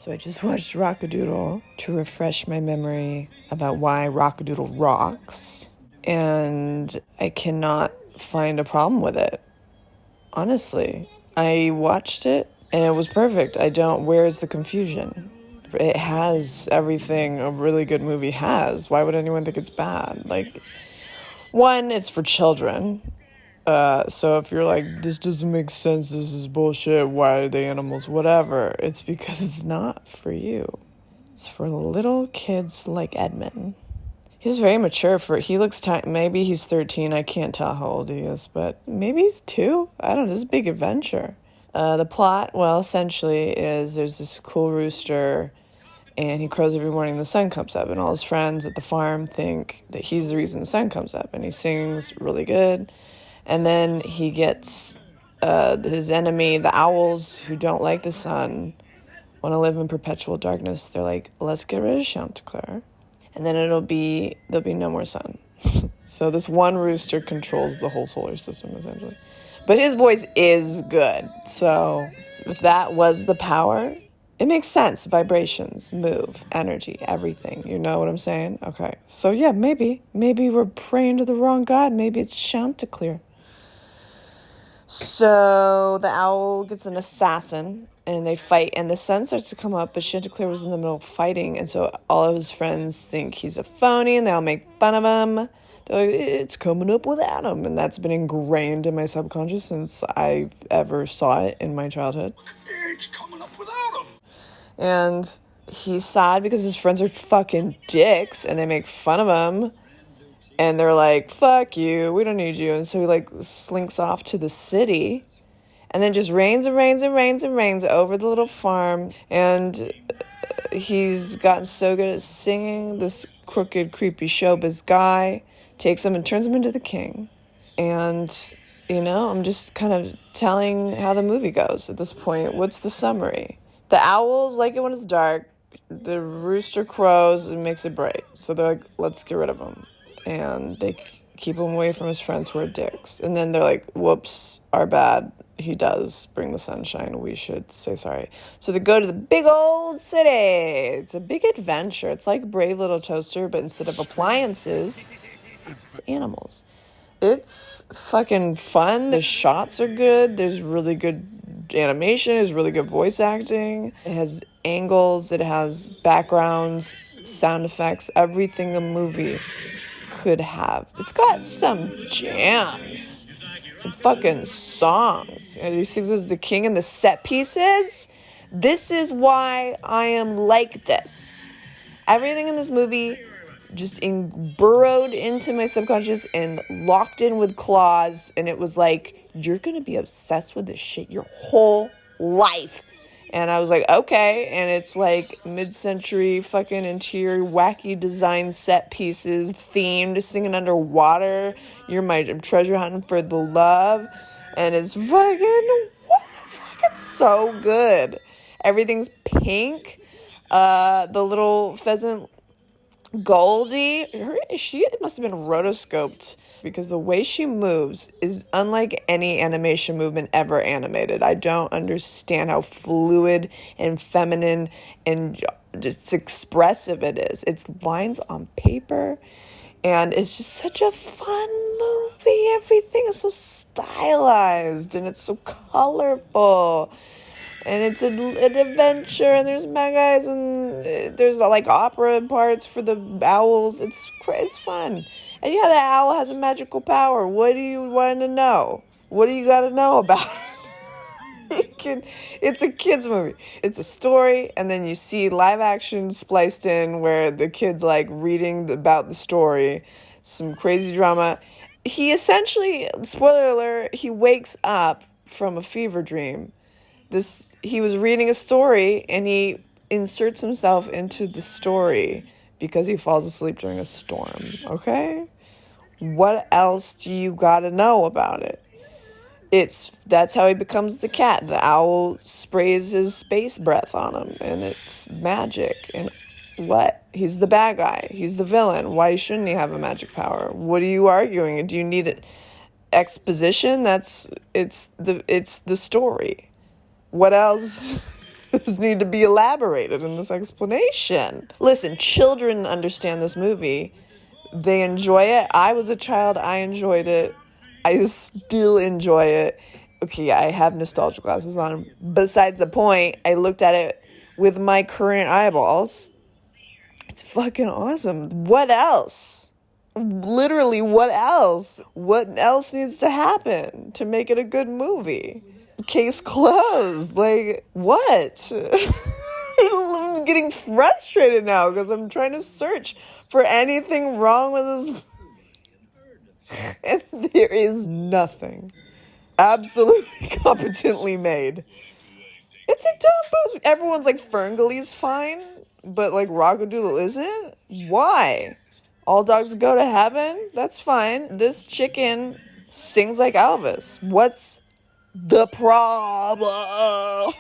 So I just watched Rockadoodle to refresh my memory about why Rockadoodle rocks. And I cannot find a problem with it. Honestly, I watched it and it was perfect. Where's the confusion? It has everything a really good movie has. Why would anyone think it's bad? Like, one, it's for children. So if you're like, this doesn't make sense, this is bullshit, why are they animals, whatever, it's because it's not for you. It's for little kids like Edmund. He's very mature he looks maybe he's 13, I can't tell how old he is, but maybe he's 2, I don't know, this is a big adventure. The plot, well, essentially is there's this cool rooster, and he crows every morning the sun comes up, and all his friends at the farm think that he's the reason the sun comes up, and he sings really good. And then he gets his enemy, the owls, who don't like the sun, want to live in perpetual darkness. They're like, let's get rid of Chanticleer. And then there'll be no more sun. So this one rooster controls the whole solar system, essentially. But his voice is good. So if that was the power, it makes sense. Vibrations, move, energy, everything. You know what I'm saying? Okay. So yeah, maybe we're praying to the wrong god. Maybe it's Chanticleer. So the owl gets an assassin, and they fight, and the sun starts to come up, but Chanticleer was in the middle of fighting, and so all of his friends think he's a phony, and they all make fun of him. They're like, it's coming up without him, and that's been ingrained in my subconscious since I ever saw it in my childhood. It's coming up without him. And he's sad because his friends are fucking dicks, and they make fun of him. And they're like, fuck you, we don't need you. And so he like slinks off to the city and then just rains and rains and rains and rains over the little farm. And he's gotten so good at singing, this crooked, creepy showbiz guy takes him and turns him into the king. And, I'm just kind of telling how the movie goes at this point. What's the summary? The owls like it when it's dark. The rooster crows and makes it bright. So they're like, let's get rid of him. And they keep him away from his friends who are dicks. And then they're like, whoops, our bad. He does bring the sunshine. We should say sorry. So they go to the big old city. It's a big adventure. It's like Brave Little Toaster, but instead of appliances, it's animals. It's fucking fun. The shots are good. There's really good animation. There's really good voice acting. It has angles. It has backgrounds, sound effects, everything a movie could have. It's got some jams, some fucking songs. He sings as the king and the set pieces. This is why I am like this. Everything in this movie just burrowed into my subconscious and locked in with claws. And it was like, you're going to be obsessed with this shit your whole life. And I was like, okay. And it's like mid-century fucking interior wacky design set pieces themed, singing underwater. You're my treasure hunting for the love. And it's fucking, what the fuck? It's so good. Everything's pink. The little pheasant Goldie, she must have been rotoscoped because the way she moves is unlike any animation movement ever animated. I don't understand how fluid and feminine and just expressive it is. It's lines on paper, and it's just such a fun movie. Everything is so stylized, and it's so colorful. And it's an adventure, and there's bad guys, and there's like opera parts for the owls. It's fun. And yeah, the owl has a magical power. What do you want to know? What do you got to know about it? It's a kid's movie. It's a story, and then you see live action spliced in where the kid's like reading about the story. Some crazy drama. He essentially, spoiler alert, he wakes up from a fever dream. He was reading a story, and he inserts himself into the story because he falls asleep during a storm, okay? What else do you gotta know about it? That's how he becomes the cat. The owl sprays his space breath on him, and it's magic. And what? He's the bad guy. He's the villain. Why shouldn't he have a magic power? What are you arguing? Do you need exposition? It's the story. What else This need to be elaborated in this explanation. Listen, children understand this movie. They enjoy it. I was a child. I enjoyed it. I still enjoy it. Okay, yeah, I have nostalgia glasses on. Besides the point, I looked at it with my current eyeballs. It's fucking awesome. What else? Literally, what else? What else needs to happen to make it a good movie? Case closed. Like, what? I'm getting frustrated now because I'm trying to search for anything wrong with this. And there is nothing. Absolutely competently made. It's a dumb movie. Everyone's like, Ferngully's fine, but like Rockadoodle isn't? Why? All dogs go to heaven? That's fine. This chicken sings like Elvis. What's the problem?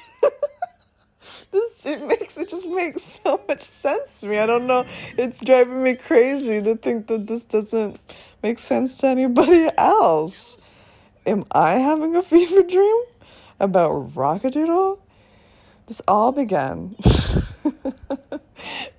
It just makes so much sense to me. I don't know. It's driving me crazy to think that this doesn't make sense to anybody else. Am I having a fever dream about Rockadoodle? This all began. I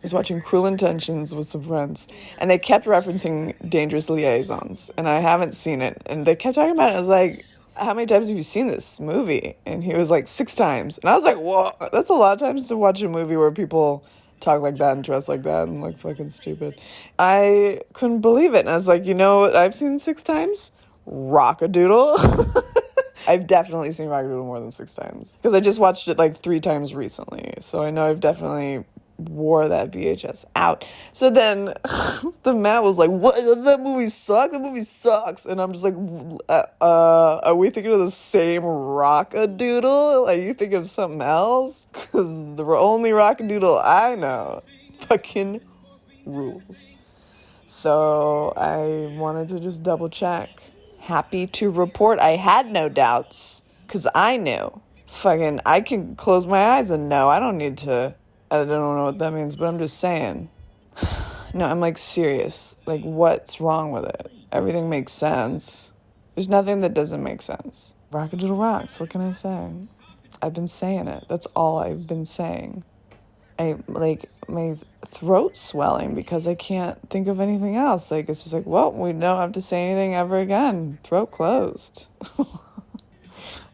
was watching Cruel Intentions with some friends, and they kept referencing Dangerous Liaisons, and I haven't seen it. And they kept talking about it. I was like, how many times have you seen this movie? And he was like, 6 times. And I was like, whoa, that's a lot of times to watch a movie where people talk like that and dress like that and look fucking stupid. I couldn't believe it. And I was like, you know what I've seen 6 times? Rockadoodle. I've definitely seen Rockadoodle more than 6 times. Because I just watched it like 3 times recently. So I know I've definitely wore that VHS out. So then the Matt was like, what? Does that movie suck? That movie sucks. And I'm just like, are we thinking of the same Rockadoodle? Are you thinking of something else? Because the only Rockadoodle I know fucking rules. So I wanted to just double check. Happy to report I had no doubts. Because I knew. Fucking, I can close my eyes and know. I don't need to. I don't know what that means, but I'm just saying. No, I'm like serious. Like, what's wrong with it? Everything makes sense. There's nothing that doesn't make sense. Rockadoodle rocks. What can I say? I've been saying it. That's all I've been saying. My throat's swelling because I can't think of anything else. Like, it's just like, well, we don't have to say anything ever again. Throat closed. I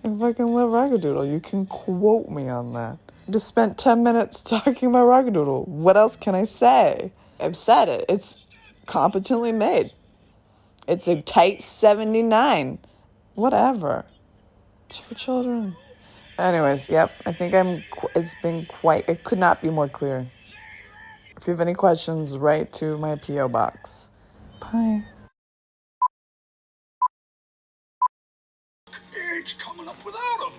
fucking love Rockadoodle. You can quote me on that. Just spent 10 minutes talking about Rockadoodle. What else can I say? I've said it. It's competently made. It's a tight 79. Whatever. It's for children. Anyways, yep. I think it could not be more clear. If you have any questions, write to my P.O. box. Bye. It's coming up without him.